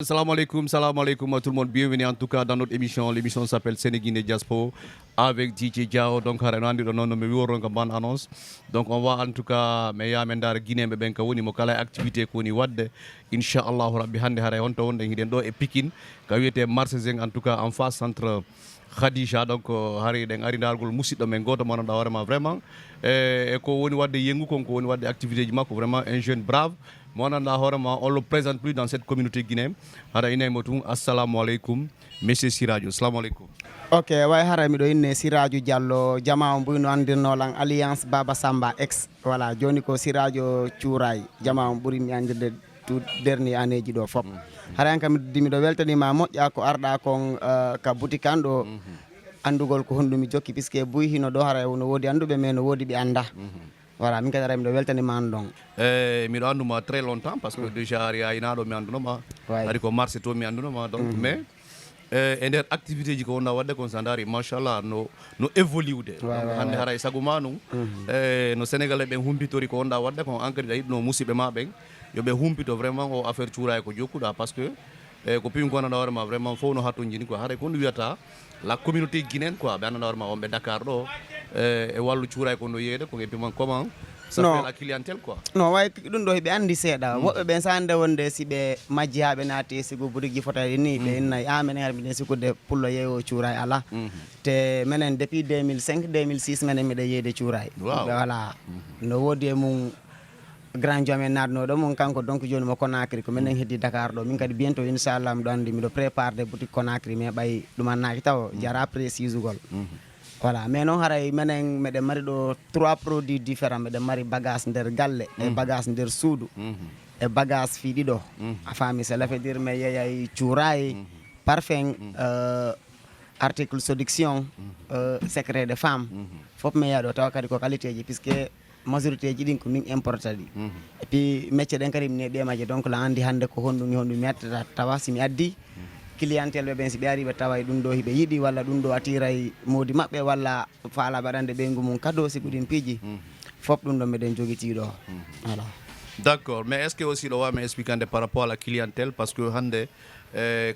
Salam alaikum à tout le monde. Bienvenue en tout cas dans notre émission. L'émission s'appelle Sénéguine Diaspo avec DJ Diao. Donc, Harenandi, le nom de mon annonce. Donc, on va en tout cas, mais ya mendar Guinée, mais ben kawoni mo kala activité koni wadde. Inch'Allah Rabbi hande hare on to wonde hiden do e Pikine. Kawiyete marché zeng en tout cas en face centre Khadija. Donc, hari den ari dargol musiddo men goto mon da warema vraiment. E ko woni wadde yengu kon ko woni wadde activité ji makko vraiment un jeune brave. On ne le présente plus dans cette communauté guinéenne. Assalamu alaikum, monsieur Siradio. Assalamu alaikum. Ok, way hara mi do inne Siradio Diallo jama on buyno andirno lan Alliance Baba Samba X. Voilà, joni ko Siradio Ciuray jama on buri mi andirde tout dernier aneji do fop. Hara en kam dimi do weltani ma moƴƴa ko arda kon ka boutique an do andugol ko hondumi jokki puisque buy hino do hara no wodi andube mais no wodi bi anda. Voilà, min kadara mi do weltani ma andon. Mi do anduma très longtemps parce que déjà ari aynaɗo mi andunoma ari ko marché to mi andunoma donc mais e nder activité ji ko wonna wadde kon sa daari machallah no évolude hande hara e sago ma num no sénégalais ɓen humpitori ko wonɗa wadde kon encredi a yiɗno musidɓe ma ɓen yoɓe humpito vraiment o affaire cuura e ko jokkuɗa par ce que ko pimi ko andanɗa hoorema vraiment fof no hatto jini quoi haɗa ko ɗum wiyata la communauté guinéenne quoi ɓe andanɗa hoorema wonɓe Dakar ɗo e wallu cuura e ko no yeeyde ko epiman comment ça fait la clientèle quoi. Non, way ɗum ɗo heɓe andi seeɗa woɓɓe ɓen sa hande wonde si ɓe majji ha ɓe naati sigo bourigui fotade ni ɓe innayi menen har miɗen sikkude pullo yeeyo cuuray ala te menen depuis 2005 2006 menen miɗen yeyde cuuray voilà no woodi e mum grand jo amen natno ɗo mum kanko donc joni mo Conakry ko minen heddi Dakar ɗo min kadi bientôt inchallah miɗo andi miɗo prépare de boutique Conakry mais ɓay ɗumannaki taw jara précise ugol voilà mais noon haray menen meɗen mari ɗo 3 produits différents meɗen mari bagage nder galle e bagage nder suudu e bagage fiiɗiɗo a faami cela veut dire mi yeyay cuuray parfum article séduction secret de femme fof mi yeeya ɗo tawa kadi ko qualité ji puisque majorité ji ɗin ko min importa ɗi et puis métier ɗen kadi mine ɓemaji donc la andi hande ko honɗum mi attata tawa simi addi clientèle ɓe ɓen si ɓe ari ɓe taway ɗum ɗo hiɓe yiiɗi walla ɗum ɗo attiray modi mabɓe walla faala baɗande ɓeygu mum cadeau sigo ɗin piiji fof ɗum ɗo meɗen joguitiɗo voilà. D'accord, mais est ce que aussi ɗo wami expliquande par rapport à la clientèle parce que hande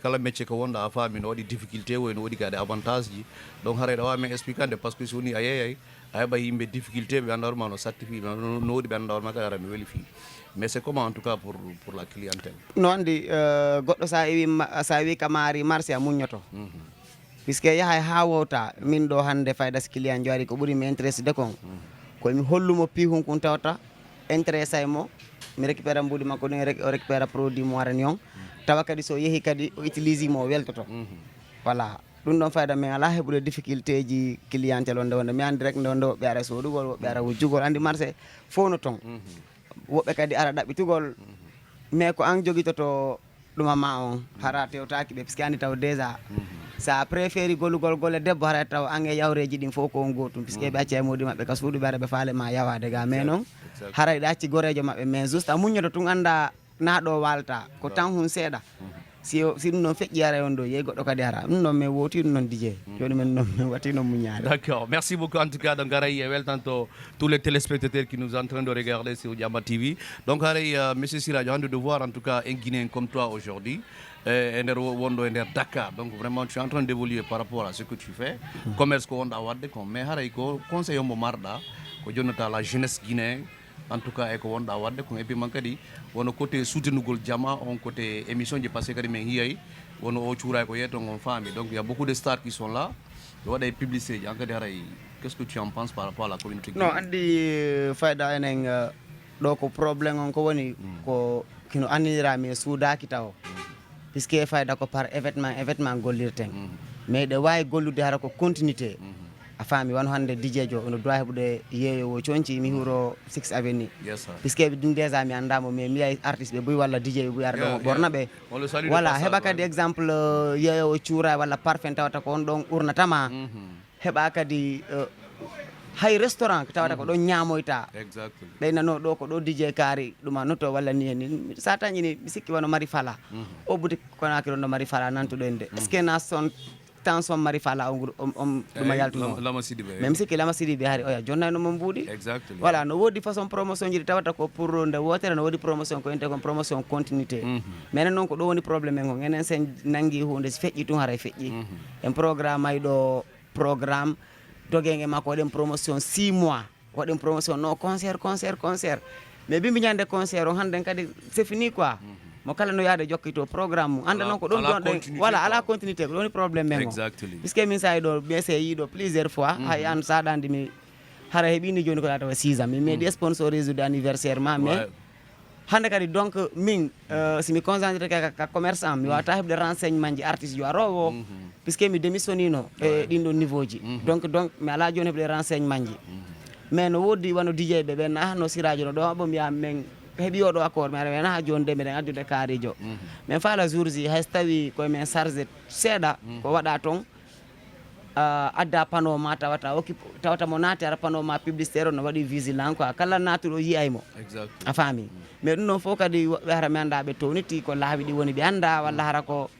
kala métier ko wonɗa a faami no waɗi difficulté o no waɗi kadi avantage ji donc haray ɗo wami expliquande par ce que so woni a yeeyay a heɓa yimɓe difficulté ɓe anda horma no certifie no waɗi ɓe anda horma kadi ara mi weeli fi mais c'est comment en tout cas pour la clientèle no andi goɗɗo sa wi ka maari marché a muñoto puisque yahay ha wowta min ɗo hande fayda so client joari ko ɓuuri mi intéressé de kon komi hollumo pihum kun tawta intéressé mo mi récupéra mbuɗi makko ɗum o récupéra produit mo warani on tawa kadi so yeehi kadi o utilise mo o weltoto voilà ɗum ɗon fayda min ala heɓude difficulté ji clientèle onde wonde mi andi rek nde wonde woɓɓe ara sodugol woɓɓe ara wujjugol andi marché fof no ton woɓɓe kadi ara ɗaɓɓitugol mais ko an joguitoto ɗuma ma on hara tewtaki ɓe puisque andi taw déjà sa préféri gollugol golle debbo hara taw an e yawreji ɗin fof ko on gotum puisque ɓe acci e modi mabɓe ka suuɗu ɓe ara ɓe faale ma yawade ga mais noon haray ɗe acci gorejo mabɓe mais juste a muñoto tun anda naɗo walta ko tan hun seeɗa si ɗum noon feƴƴi ara on ɗo yeey goɗɗo kadi ara ɗum noon min woti ɗum noon DJ joni min noon min wati noon muñare. D'accord, merci beaucoup en tout cas donc haray weltanto tous les téléspectateurs qui nous sont en train de regarder sur Diamba TV donc haray monsieur Siradio hande de voir en tout cas un Guinéen comme toi aujourd'hui e nder wonɗo e nder Dakar donc vraiment tu es en train d'évoluer par rapport à ce que tu fais commerce ko wonɗa wadde kon mais haray ko conseil mo marɗa ko jonnata la jeunesse guinéen en tout cas e ko wonɗa wadde kon et puis man kadi wono côté soutenugol jama on côté émission ji passé kadi min hiyay wono o cuuray ko yetto on faami donc il y a beaucoup de stars qui sont là ɓe waɗa e publicité ji en kadi haray qu'est ce que tu en penses par rapport à la communauté non andi fayda enen ɗo ko probléme on ko woni ko kino anndirami e suudaki taw puisque fayda ko par événement gollirten mais ɗe wawi gollude hara ko continuité a faami wano hande DJ jo ono doit heɓude yeeyowo conci mi huro 6 avenue puisque ɗum déjà mi andamo mais mi yay artiste ɓe boyi walla DJ ɓe boyi ara ɗon ɓorna ɓe voilà heɓa kadi exemple yeeyowo cuura walla parfum tawata ko on ɗon urnatama heɓa kadi hay restaurant tawata ko ɗon ñamoyta ɓeynano ɗo ko ɗo DJ kaari ɗuma noto walla ni hen sa tañini mi sikki wono mari fala o boutique Conakry ɗon ɗo mari fala nantuɗo en de est ce que na son temps som mari fala ɗuma yaltuno même si lama sidi ɓe haari oya jonna no mo mbuuɗi voilà no woodi façon promotion ji ɗi tawata ko pour nde wotere no woodi promotion ko inte kon promotion continuité minen noon ko ɗo woni probléme en ko enen sen nangi hunde si feƴƴi tun haray feƴƴi en programme ay ɗo programme dogenge makko waɗen promotion 6 mois waɗen promotion no concert mais bimbi ñande concert on hande kadi c'est fini quoi mo kala no yaade jokkito programme mum anda noon ko ɗum ɗon ɗen voilà ala continuité ko ɗoni probléme men o puisque min sa ɗo ɓe se yiiɗo plusieurs fois hay an saɗandi mi hara heeɓini joni ko ɗatawa 6 ans mi meeɗi sponsorise de anniversaire ma mais hande kadi donc min si mi concentré ka commerçant mi wawata heɓde renseignement ji artiste yo arowo puisque mi démissionnino e ɗin ɗon niveau ji donc mi ala joni heɓde renseignement ji mais no woodi wano DJ ɓe ɓen no siraji no ɗo bo mbiya men heeɓi oɗo accord mi ara wena ha joni de miɗen addude kaarijo min faala jour ji hay so tawi koye men chargé seeɗa ko waɗa toon adda panneau ma tawata mo naati ara panneau ma publicitaire o no waɗi vigilant quoi kala natuɗo yiyaymo a faami mais ɗum noon fof kadi woɓɓe hara mi anda ɓe towniti ko laawi ɗi woni ɓe anda walla hara ko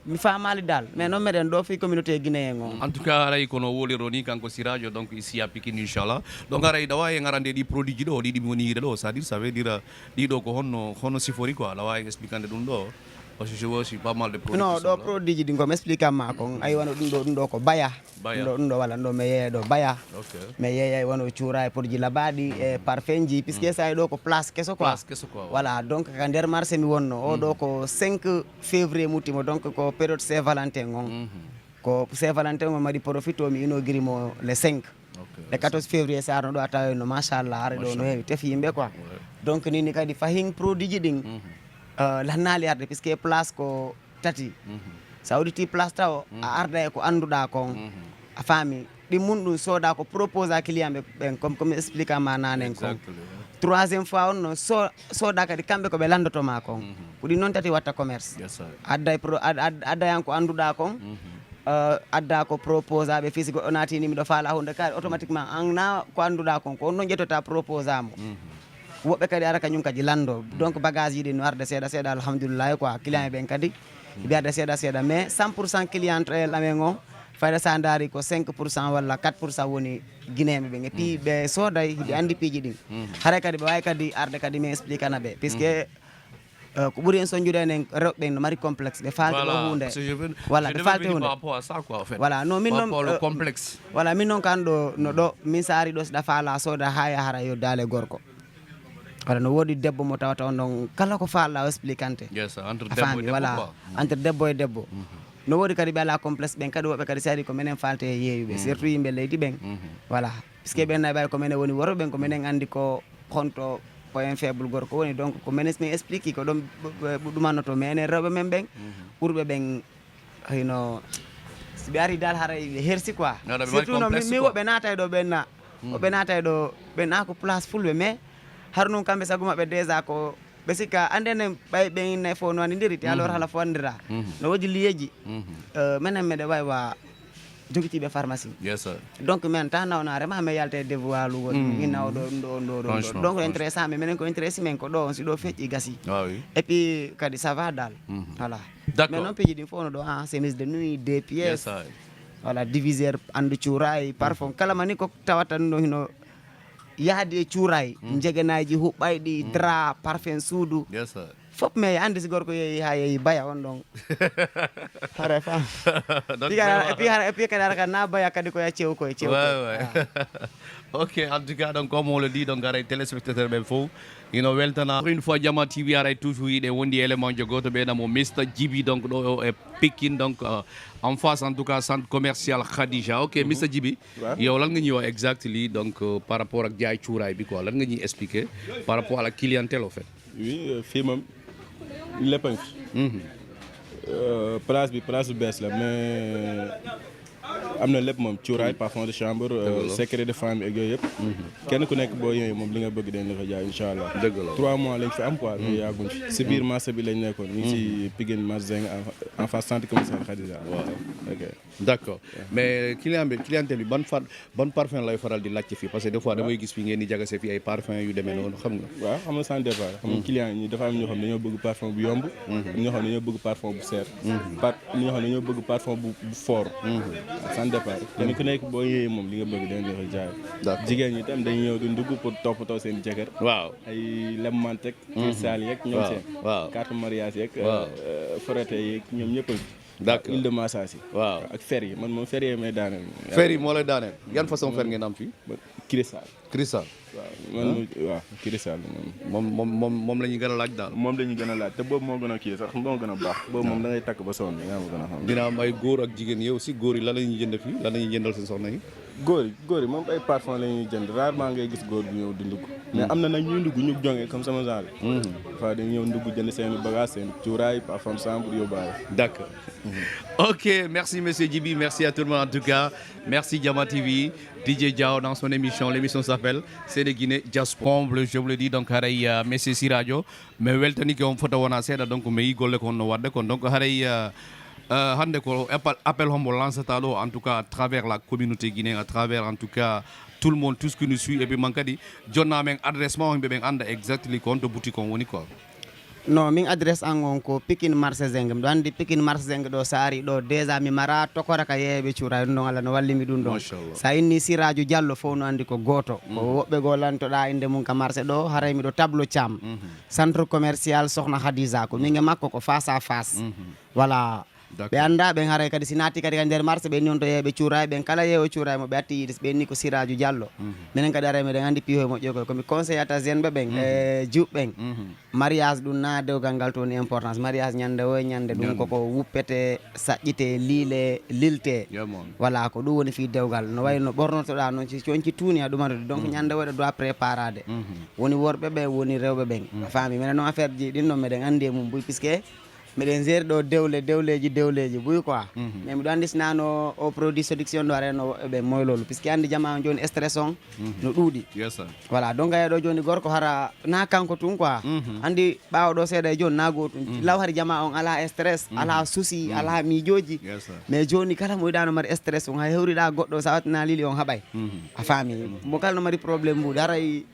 mi famali dal mais non meɗen ɗo fi communauté guinéen on en tout cas aray kono woliro ni kanko sirajo donc ici à Pikine inchallah donc aray ɗawa en arande ɗi produit ji ɗo ɗiɗi mi woni yiide ɗo c'est à dire ça veut dire ɗiɗo ko honno sifori quoi lawa en explicande ɗum ɗo parce que je vois aussi pas mal de produits non ɗo produit ji ɗi komi explique ma kon ay wano ɗum ɗo ko baya ɗum ɗo walla ɗo mi yeeya ɗo baya mi yeeya wano cuura e produit labaɗi e parfum ji puisque sa ɗo ko place kesso quoi voilà donc ka nder marché mi wonno o ɗo ko 5 février muttimo donc ko période Saint Valentin on ko Saint Valentin on mari profite o mi inaugurimo le 5 le 14 février sa arno ɗo a tawi no machallah are ɗo no heewi tefi yimɓe quoi donc nini kadi fahin produit ji ɗin lannaali arde puisque place ko tati sa waɗiti place taw a arda e ko annduɗa kon a faami ɗin mun ɗum sooda ko propose a client ɓen comme explique ma nanen kon troisiéme fois on no sooda kadi kamɓe ko ɓe landotoma kon ko ɗin noon tati watta commerce adda yan ko annduɗa kon adda ko propose aɓe fisi goɗɗo naatini miɗo faala hunde kadi automatiquement an na ko annduɗa kon ko on noon ƴettota propose amo woɓɓe kadi ara kañum kadi lando donc bagage yiɗi no arde seeɗa seeɗa alhamdoulillahi quoi client ɓen kadi ɓe arde seeɗa seeɗa mais 100% client el amen o fayda sa daari ko 5% walla 4% woni guinéɓe ɓen et puis ɓe sooday ɓe andi piiji ɗin haray kadi ɓe wawi kadi arde kadi min explique ana ɓe puisque ko ɓuuri en soñjude enen rewɓe ɓen no mari complexe ɓe falte ɗo hunde voilà ɓe falte hunde voilà non min noon voilà min noon kan ɗo no ɗo min sa ari ɗo siɗa faala sooda ha ya hara yo daale gorko wala no woodi debbo mo tawata on ɗon kala ko faalɗa o expliquante a faami voilà entre debbo e debbo no woodi kadi ɓe ala complexe ɓen kadi woɓɓe kadi si ari ko minen falte e yeeyuɓe surtout yimɓe leydi ɓen voilà puisque ɓen nayi ɓay ko minen woni worɓe ɓen ko minen andi ko honto point faible gorko woni donc ko minen min explique ko ɗon ɗumannoto mais enen rewɓe men ɓen ɓurɓe ɓen hino si ɓe ari dal haray ɓe hersi quoi surtout no mi woɓɓe naata e ɗo ɓenna woɓɓe naata e ɗo ɓenna ko place fulɓe mais har noon kamɓe sago maɓɓe déjà ko ɓe sikka andene ɓay ɓen nayi fof no anndiri te alors hala fo anndira no woodi liyeji minen meɗe waywa jogitiɓe pharmacie donc min ta nawnarema mi yalte devoir lugo innaw ɗo donc intéressant mais minen ko intéressé men ko ɗo on si ɗo feƴƴi gasi et puis kadi ça va dal voilà mais noon piiji ɗin fof no ɗo chemise de nuit 2 pièces voilà diviseur andu cuuray parfum kala mani ko tawata no hino yaadi e cuuray jegenaji huɓɓayɗi dra parfum suudu fop mais andi si gorko yeehi ha yeehi baya on ɗon hara fam et puis kadi ara kadi na baya kadi koye cew koye cew ok en tout cas donc comme on le dit donc aray téléspectateur ɓen fof ino weltana une fois Jama TV aray toujours yiɗe wondi élément jogoto ɓeynamo Mr Djiby donc ɗo e Pikine donc en face en tout cas centre commercial Khadija ok Mr Djiby yow lan nga ñuy wax exactly donc par rapport ak jaay cuuraay bi quoi lan nga ñuy expliquer par rapport à la clientèle au fait oui fii moom lépp a ngi fi place bi place bu bees la mais am na lépp moom cuuraay parfum de chambre secret de famille ak yooyu yëpp kenn ku nekk boo ñëwee moom li nga bëgg dañ la fa jaay incha allah. dëgg la 3 mois lañ fi am quoi mais yàgguñ fi si biir marché bi lañ nekkoon ñu ngi si Pikine marché Zeng en face centre commercial Khadija. waaw ok d'accord mais clientèle bi ban parfum lay faral di laajte fii parce que des fois damay gis fii ngeen di jagase fii ay parfum yu demee noonu xam nga. waaw xam nga sans départ xam nga client yi dafa am ñoo xam ne dañoo bëgg parfum bu yomb am ñoo xam ne dañoo bëgg parfum bu seer ñoo xam ne dañoo bëgg parfum bu fort sans départ kenn ku nekk boo ñëwee moom li nga bëgg dañ la koy jaay jigéen ñi tam dañuy ñëw di ndugg pour toppatoo seen jëkkër waaw ay lemmantek cristal yeeg ñoom seen carte mariage yeeg frotté yeeg ñoom ñëpp d'accord huile de massage yi waaw ak fer yi man moom fer yi may daaneel fer yi moo lay daaneel yan façon fer ngeen am fii cristal waaw man waaw cristal moom la ñuy gën a laaj daal moom la ñuy gën a laaj te boobu moo gën a kii sax moo gën a baax boobu moom da ngay takk ba sonn yaa ma gën a xam dina am ay góor ak jigéen yow aussi góor yi lan la ñuy jënd fii lan la ñuy jëndal seen soxna yi góor yi moom ay parfum la ñuy jënd rarement ngay gis góor bu ñëw di ndugg mais am na nag ñuy ndugg ñu jonge comme sama genre dafa dañuy ñëw ndugg jënd seen bagage seen cuuraay parfum chambre yóbbaale d'accord ok merci monsieur Djiby merci à tout le monde en tout cas merci Jama TV DJ Diao dans son émission l'émission s'appelle Sénéguiné Diaspora je vous le dis donc haray monsieur si radio mais weltani ko on photo wona seeɗa donc mi yi golle ko no wadde kon donc haray hande ko appel hombo lancata ɗo en tout cas à travers la communauté guinéenne à travers en tout cas tout le monde tout ce qui nous suit et puis man kadi jonna men adresse ma yimɓe ɓen anda exactly ko on to boutique on woni quoi non min adresse an on ko Pikine marché Zeng mbiɗo anndi Pikine marché Zeng ɗo so ari ɗo déjà mi mara tokora ka yeeɓe cuuray ɗum ɗon Allah no wallimi ɗum ɗon sa inni siraju Diallo fof no anndi ko gooto ko woɓɓe goo lantoɗa inde mum ka marché ɗo haray miɗo tableau Thiam centre commercial Sokhna Khadija ko min e makko ko face à face voilà ɓe annda ɓen haray kadi si naati kadi ka nder marché ɓen ni to yeeɓe cuuray ɓen kala yeewo cuuray mo ɓe atti yiide ɓen ni ko siraju Diallo minen kadi aray meɗen anndi piihoye moƴƴo koy komi conseil ata jeune ɓe ɓen e juɓɓen mariage ɗum na dewgal ngal to woni importance mariage ñande o e ñande ɗum koko wuppete saƴƴite liile lilte voilà ko ɗum woni fi dewgal no wayi no ɓornotoɗa noon coñci tuuni a ɗumantude donc ñande o ɗe doit préparade woni worɓe ɓe woni rewɓe ɓen faami minen noon affaire ji ɗin noon meɗen anndi e mum buy puisque miɗen jeeri ɗo dewleji buy quoi mais miɗo anndi sinano o produit séduction ɗo areno woɓɓe ɓe moylolu puisque anndi jama on joni stress on no ɗuuɗi voilà donc ayeɗo joni gorko hara na kanko tun quoi anndi ɓawoɗo seeɗa e joni na gotum law hari jama on ala stress ala souci ala miijoji mais joni kala mo yiɗano mari stress on hay hewriɗa goɗɗo sa wattina lili on haɓay a faami mo kala no mari probléme mbuɗi haray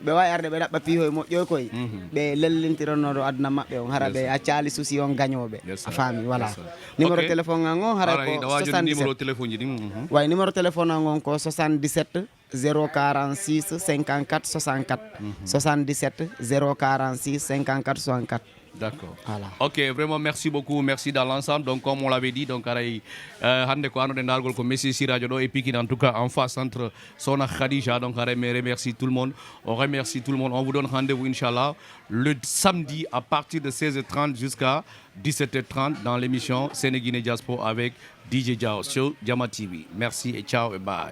ɓe wawi arde ɓe ɗaɓɓa piihoye moƴƴoy koye ɓe lellintirannoɗo aduna maɓɓe on hara ɓe accali souci on gañoɓe a faami voilà numéro téléphone an on haray ko 77 way numéro téléphone an on ko 77 046 54 64 77 046 54 64 D'accord. Voilà. Ok, vraiment merci beaucoup, merci dans l'ensemble. Donc comme on l'avait dit, donc hande ko ando dendargol ko Messi si radio do et Pikine en tout cas en face entre Sokhna Khadija. Donc remercie tout le monde. On remercie tout le monde. On vous donne rendez-vous inchallah le samedi à partir de 16h30 jusqu'à 17h30 dans l'émission Sénéguiné Diaspora avec DJ Diao sur Jama TV. Merci et ciao et bye.